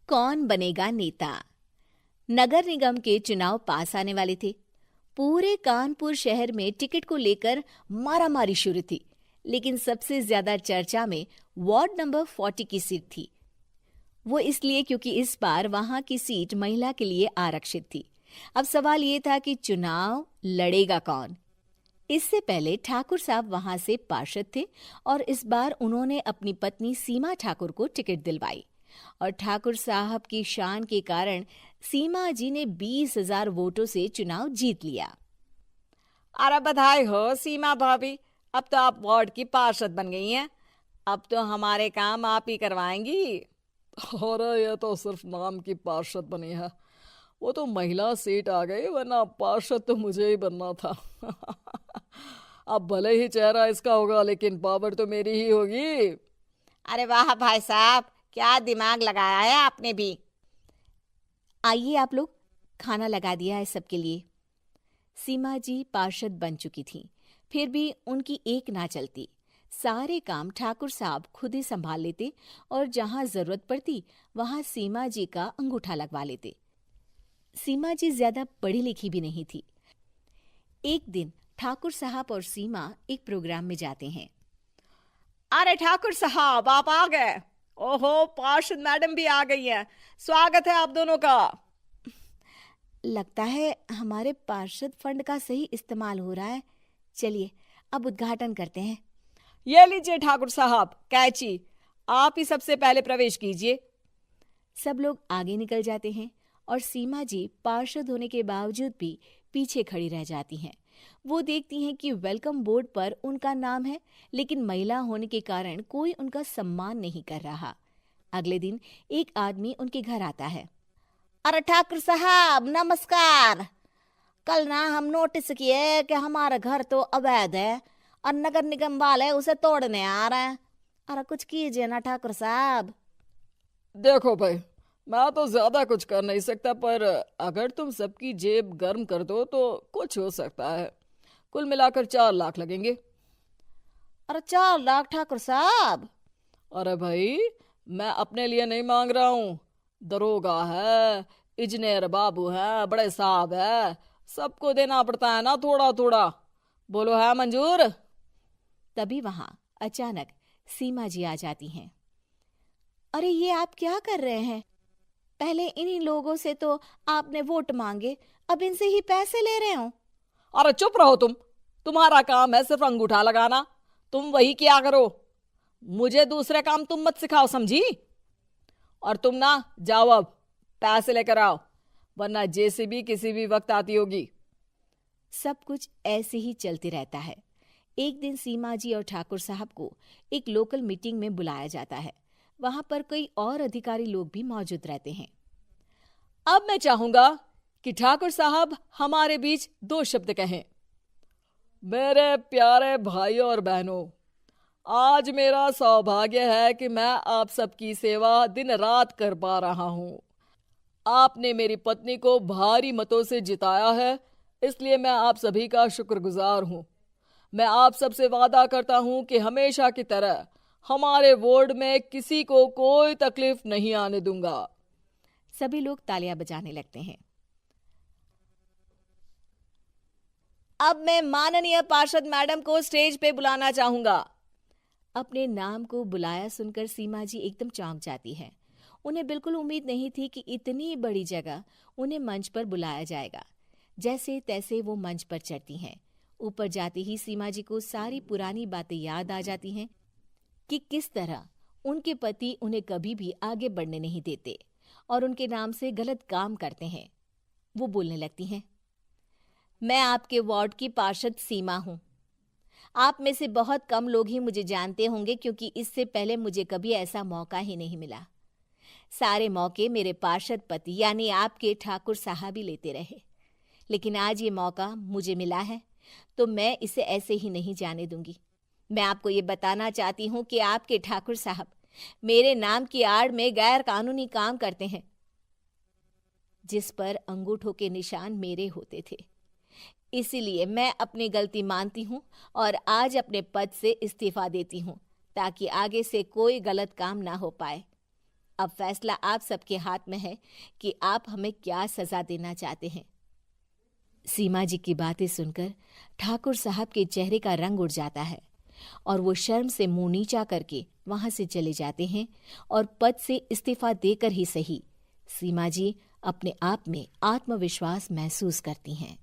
कौन बनेगा नेता। नगर निगम के चुनाव पास आने वाले थे। पूरे कानपुर शहर में टिकट को लेकर मारामारी शुरू थी, लेकिन सबसे ज्यादा चर्चा में वार्ड नंबर 40 की सीट थी। वो इसलिए क्योंकि इस बार वहां की सीट महिला के लिए आरक्षित थी। अब सवाल ये था कि चुनाव लड़ेगा कौन। इससे पहले ठाकुर साहब वहां से पार्षद थे और इस बार उन्होंने अपनी पत्नी सीमा ठाकुर को टिकट दिलवाई और ठाकुर साहब की शान के कारण सीमा जी ने 20,000 वोटों से चुनाव जीत लिया। अरे बधाई हो सीमा भाभी, अब तो आप वार्ड की पार्षद बन गई हैं। अब तो हमारे काम आप ही करवाएंगी। अरे ये तो सिर्फ नाम की पार्षद बनी है, वो तो महिला सीट आ गई, वरना पार्षद तो मुझे ही बनना था। अब भले ही चेहरा इसका होगा, लेकिन पावर तो मेरी ही होगी। अरे वाह भाई साहब, क्या दिमाग लगाया है आपने भी। आइए आप लोग, खाना लगा दिया है सबके लिए। सीमा जी पार्षद बन चुकी थी, फिर भी उनकी एक ना चलती। सारे काम ठाकुर साहब खुद ही संभाल लेते और जहां जरूरत पड़ती वहां सीमा जी का अंगूठा लगवा लेते। सीमा जी ज्यादा पढ़ी लिखी भी नहीं थी। एक दिन ठाकुर साहब और सीमा एक प्रोग्राम में जाते हैं। अरे ठाकुर साहब, आप आ गए। ओहो, पार्षद मैडम भी आ गई हैं। स्वागत है आप दोनों का। लगता है हमारे पार्षद फंड का सही इस्तेमाल हो रहा है। चलिए अब उद्घाटन करते हैं। ये लीजिए ठाकुर साहब कैची, आप ही सबसे पहले प्रवेश कीजिए। सब लोग आगे निकल जाते हैं और सीमा जी पार्षद होने के बावजूद भी पीछे खड़ी रह जाती हैं। वो देखती हैं कि वेलकम बोर्ड पर उनका नाम है, लेकिन महिला होने के कारण कोई उनका सम्मान नहीं कर रहा। अगले दिन एक आदमी उनके घर आता है। अरे ठाकुर साहब नमस्कार। कल ना हम नोटिस किए कि हमारा घर तो अवैध है और नगर निगम वाले उसे तोड़ने आ रहे हैं। अरे कुछ कीजिए ना ठाकुर साहब। देखो भाई, मैं तो ज्यादा कुछ कर नहीं सकता, पर अगर तुम सबकी जेब गर्म कर दो तो कुछ हो सकता है। कुल मिलाकर 4 लाख लगेंगे। अरे 4 लाख ठाकुर साहब? अरे भाई, मैं अपने लिए नहीं मांग रहा हूँ। दरोगा है, इंजीनियर बाबू है, बड़े साहब है, सबको देना पड़ता है ना थोड़ा थोड़ा। बोलो है मंजूर? तभी वहां अचानक सीमा जी आ जाती हैं। अरे ये आप क्या कर रहे हैं? पहले इन्हीं लोगों से तो आपने वोट मांगे, अब इनसे ही पैसे ले रहे हो। अरे चुप रहो तुम, तुम्हारा काम है सिर्फ अंगूठा लगाना, तुम वही किया करो। मुझे दूसरे काम तुम मत सिखाओ, समझी? और तुम ना जाओ, अब पैसे लेकर आओ, वरना जेसीबी किसी भी वक्त आती होगी। सब कुछ ऐसे ही चलते रहता है। एक दिन सीमा जी और ठाकुर साहब को एक लोकल मीटिंग में बुलाया जाता है। वहां पर कई और अधिकारी लोग भी मौजूद रहते हैं। अब मैं चाहूंगा कि ठाकुर साहब हमारे बीच 2 शब्द कहें। मेरे प्यारे भाइयों और बहनों, आज मेरा सौभाग्य है कि मैं आप सबकी सेवा दिन रात कर पा रहा हूं। आपने मेरी पत्नी को भारी मतों से जिताया है, इसलिए मैं आप सभी का शुक्रगुजार हूं। मैं आप सबसे वादा करता हूं कि हमेशा की तरह हमारे वार्ड में किसी को कोई तकलीफ नहीं आने दूंगा। सभी लोग तालियां बजाने लगते हैं। अब मैं माननीय पार्षद मैडम को स्टेज पे बुलाना चाहूंगा। अपने नाम को बुलाया सुनकर सीमा जी एकदम चौंक जाती है। उन्हें बिल्कुल उम्मीद नहीं थी कि इतनी बड़ी जगह उन्हें मंच पर बुलाया जाएगा। जैसे तैसे वो मंच पर चढ़ती हैं। ऊपर जाते ही सीमा जी को सारी पुरानी बातें याद आ जाती हैं कि किस तरह उनके पति उन्हें कभी भी आगे बढ़ने नहीं देते और उनके नाम से गलत काम करते हैं। वो बोलने लगती हैं। मैं आपके वार्ड की पार्षद सीमा हूं। आप में से बहुत कम लोग ही मुझे जानते होंगे, क्योंकि इससे पहले मुझे कभी ऐसा मौका ही नहीं मिला। सारे मौके मेरे पार्षद पति यानी आपके ठाकुर साहब ही लेते रहे, लेकिन आज ये मौका मुझे मिला है तो मैं इसे ऐसे ही नहीं जाने दूंगी। मैं आपको ये बताना चाहती हूँ कि आपके ठाकुर साहब मेरे नाम की आड़ में गैर कानूनी काम करते हैं, जिस पर अंगूठों के निशान मेरे होते थे। इसीलिए मैं अपनी गलती मानती हूँ और आज अपने पद से इस्तीफा देती हूँ, ताकि आगे से कोई गलत काम ना हो पाए। अब फैसला आप सबके हाथ में है कि आप हमें क्या सजा देना चाहते हैं। सीमा जी की बातें सुनकर ठाकुर साहब के चेहरे का रंग उड़ जाता है और वो शर्म से मुंह नीचा करके वहां से चले जाते हैं और पद से इस्तीफा देकर ही सही सीमा जी अपने आप में आत्मविश्वास महसूस करती हैं।